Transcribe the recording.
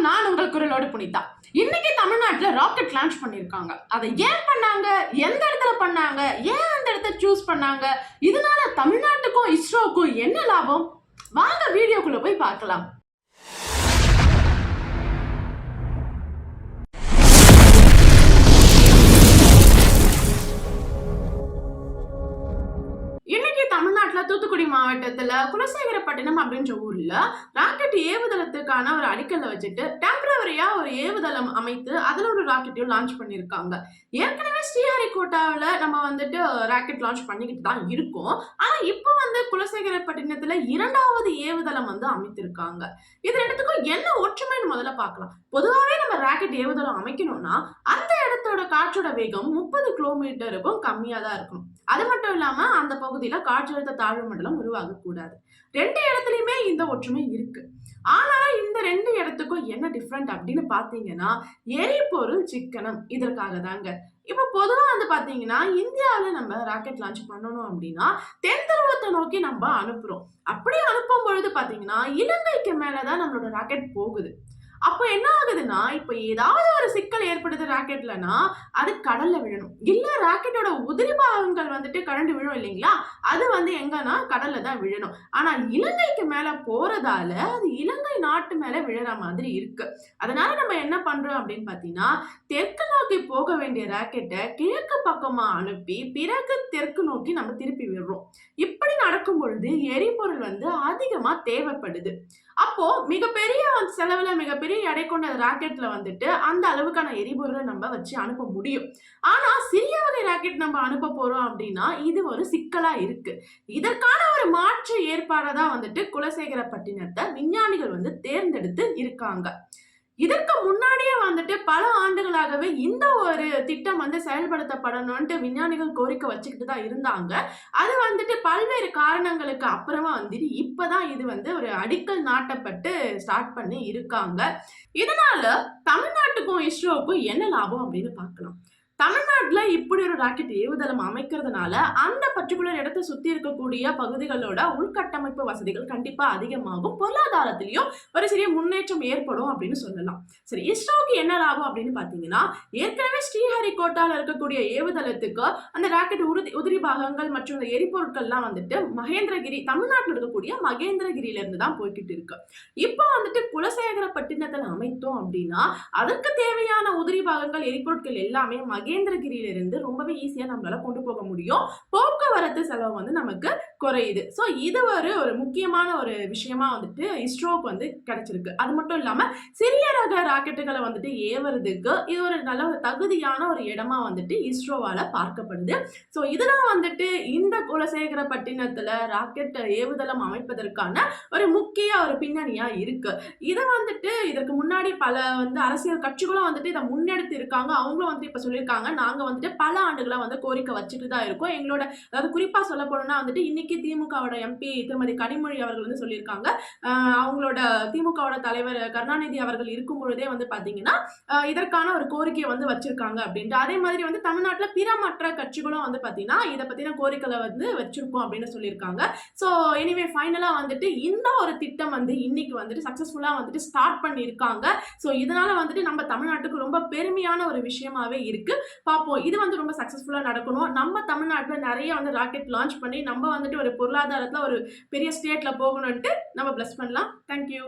நான் உங்கள் குரலோடு புனிதா. இன்னைக்கு தமிழ்நாட்டுல ராக்கெட் லான்ச் பண்ணிருக்காங்க. அதை ஏன் பண்ணாங்க, எந்த இடத்துல பண்ணாங்க, ஏன் அந்த இடத்த சூஸ் பண்ணாங்க, இதனால தமிழ்நாட்டுக்கும் இஸ்ரோக்கும் என்ன லாபம்? வாங்க வீடியோக்குள்ள போய் பார்க்கலாம். தமிழ்நாட்டுல தூத்துக்குடி மாவட்டத்துல குலசேகரப்பட்டினம் அப்படின்ற ஊர்ல ராக்கெட் ஏவுதளத்துக்கான ஒரு அடிக்கல்ல வச்சுட்டு டெம்பரவரியா ஒரு ஏவுதளம் அமைத்து அதுல ஒரு ராக்கெட்டையும் லான்ச் பண்ணிருக்காங்க. ஏற்கனவே ஸ்ரீஹரிகோட்டாவில நம்ம வந்துட்டு ராக்கெட் லான்ச் பண்ணிக்கிட்டு தான் இருக்கோம். ஆனா இப்போ குலசேகரப்பட்டினத்துல இரண்டாவது ஏவுதளம் அமைத்திருக்காங்க. இது ரெண்டுத்துக்கும் என்ன ஒற்றுமைன்னு முதல்ல பார்க்கலாம். பொதுவாகவே நம்ம ராக்கெட் ஏவுதளம் அமைக்கணும்னா அந்த இடத்தோட காற்றோட வேகம் 30 கிலோமீட்டருக்கும் கம்மியா தான் இருக்கும். அது மட்டும் இல்லாம அந்த பகுதியில காற்றழுத்த தாழ்வு மண்டலம் உருவாகக்கூடாது. ரெண்டு இடத்துலயுமே இந்த ஒற்றுமை இருக்கு. ஆனா இந்த ரெண்டு இடத்துக்கும் என்ன டிஃபரெண்ட் அப்படின்னு பாத்தீங்கன்னா எரிபொருள் சிக்கனம். இதற்காக தாங்க இப்ப பொதுவா பாத்தீங்கன்னா இந்தியாவில நம்ம ராக்கெட் லான்ச் பண்ணணும் அப்படின்னா தென் துருவத்தை நோக்கி நம்ம அனுப்புறோம். அப்படி அனுப்பும் பொழுது பாத்தீங்கன்னா இலங்கைக்கு மேலதான் நம்மளோட ராக்கெட் போகுது. அப்ப என்ன ஆகுதுன்னா இப்ப ஏதாவது ஒரு சிக்கல் ஏற்படுது ராக்கெட்லனா அது கடல்ல விழணும். இல்ல ராக்கெட்டோட உதிரி பாகங்கள் கரண்டு விழும் இல்லைங்களா, அது எங்கன்னா கடல்ல தான் விழணும். ஆனா இலங்கைக்கு மேல போறதால அது இலங்கை நாட்டு மேல விழற மாதிரி இருக்கு. அதனால நம்ம என்ன பண்றோம் அப்படின்னு பாத்தீங்கன்னா தெற்கு நோக்கி போக வேண்டிய ராக்கெட்டை கிழக்கு பக்கமா அனுப்பி பிறகு தெற்கு நோக்கி நம்ம திருப்பி விடுறோம். இப்படி நடக்கும் பொழுது எரிபொருள் அதிகமா தேவைப்படுது. அப்போ மிகப்பெரிய செலவுல மிகப்பெரிய எடை கொண்ட ராக்கெட்ல அந்த அளவுக்கான எரிபொருளை நம்ம வச்சு அனுப்ப முடியும். ஆனா சிறிய வகை ராக்கெட் நம்ம அனுப்ப போறோம் அப்படின்னா இது ஒரு சிக்கலா இருக்கு. இதற்கான ஒரு மாற்று ஏற்பாடுதான் குலசேகரப்பட்டினத்தை விஞ்ஞானிகள் தேர்ந்தெடுத்து இருக்காங்க. இதற்கு முன்னாடியே பல ஆண்டுகளாகவே இந்த ஒரு திட்டம் செயல்படுத்தப்படணும்ட்டு விஞ்ஞானிகள் கோரிக்கை வச்சுக்கிட்டு தான் இருந்தாங்க. அது பல்வேறு காரணங்களுக்கு அப்புறமா இப்பதான் இது ஒரு அடிக்கல் நாட்டப்பட்டு ஸ்டார்ட் பண்ணி இருக்காங்க. இதனால தமிழ்நாட்டுக்கும் இஸ்ரோவுக்கும் என்ன லாபம் அப்படின்னு பார்க்கலாம். தமிழ்நாட்டுல இப்படி ஒரு ராக்கெட் ஏவுதளம் அமைக்கிறதுனால அந்த பர்டிகுலர் இடத்தை சுத்தி இருக்கக்கூடிய பகுதிகளோட உள்கட்டமைப்பு வசதிகள் கண்டிப்பா அதிகமாகும். பொருளாதாரத்திலையும் ஒரு சிறிய முன்னேற்றம் ஏற்படும் அப்படின்னு சொல்லலாம். சரி, இஸ்ரோவுக்கு என்ன லாபம் அப்படின்னு பாத்தீங்கன்னா ஏற்கனவே ஸ்ரீஹரிகோட்டால இருக்கக்கூடிய ஏவுதளத்துக்கு அந்த ராக்கெட் உதிரி பாகங்கள் மற்றும் எரிபொருட்கள்லாம் மகேந்திரகிரி, தமிழ்நாட்டில் இருக்கக்கூடிய மகேந்திரகிரியில இருந்து தான் போய்கிட்டு இருக்கு. இப்போ குலசேகரப்பட்டினத்தில் அமைத்தோம் அப்படின்னா அதுக்கு தேவையான உதிரி பாகங்கள் எரிபொருட்கள் எல்லாமே மகேந்திரகிரியிலிருந்து ரொம்பவே ஈஸியா நம்மளால கொண்டு போக முடியும். போக்குவரத்து செலவு நமக்கு குறையுது. சோ இது ஒரு முக்கியமான ஒரு விஷயமா இஸ்ரோக்கு கிடைச்சிருக்கு. அது மட்டும் இல்லாம சிறிய ரக ராக்கெட்டுகளை ஏவறதுக்கு இது ஒரு நல்ல ஒரு தகுதியான ஒரு இடமா இஸ்ரோவால பார்க்கப்படுது. சோ இதெல்லாம் இந்த குலசேகரப்பட்டினத்துல ராக்கெட் ஏவுதளம் அமைப்பதற்கான ஒரு முக்கிய ஒரு பின்னணியா இருக்கு. இத இதற்கு முன்னாடி பல அரசியல் கட்சிகளும் இதை முன்னெடுத்து இருக்காங்க. அவங்களும் இப்ப சொல்லியிருக்காங்க, நாங்க பல ஆண்டுகளா கோரிக்கை வச்சுட்டு தான் இருக்கோம். எங்களோட அதாவது குறிப்பா சொல்ல போனோம்னா இன்னைக்கு திமுகவோட எம்பி திருமதி கனிமொழி அவர்கள் சொல்லியிருக்காங்க. அவங்களோட திமுகவோட தலைவர் கருணாநிதி அவர்கள் இருக்கும் பொழுதே பாத்தீங்கன்னா இதற்கான ஒரு கோரிக்கையை வச்சிருக்காங்க அப்படின்ட்டு. அதே மாதிரி தமிழ்நாட்டுல பிற மற்ற கட்சிகளும் பாத்தீங்கன்னா இதை பத்தின கோரிக்கைகளை வச்சிருக்கோம் அப்படின்னு சொல்லியிருக்காங்க. சோ எனிவே ஃபைனலா இந்த ஒரு திட்டம் இன்னைக்கு சக்சஸ்ஃபுல்லா ஸ்டார்ட் பண்ணியிருக்காங்க. சோ இதனால நம்ம தமிழ்நாட்டுக்கு ரொம்ப பெருமையான ஒரு விஷயமாவே இருக்கு. பாப்போம், இது ரொம்ப சக்சஸ்ஃபுல்லா நடக்கணும். நம்ம தமிழ்நாட்டுல நிறைய ராக்கெட் லான்ச் பண்ணி நம்ம ஒரு பொருளாதாரத்துல ஒரு பெரிய ஸ்டேட்ல போகணும்ட்டு நம்ம பிளஸ் பண்ணலாம். தேங்க்யூ.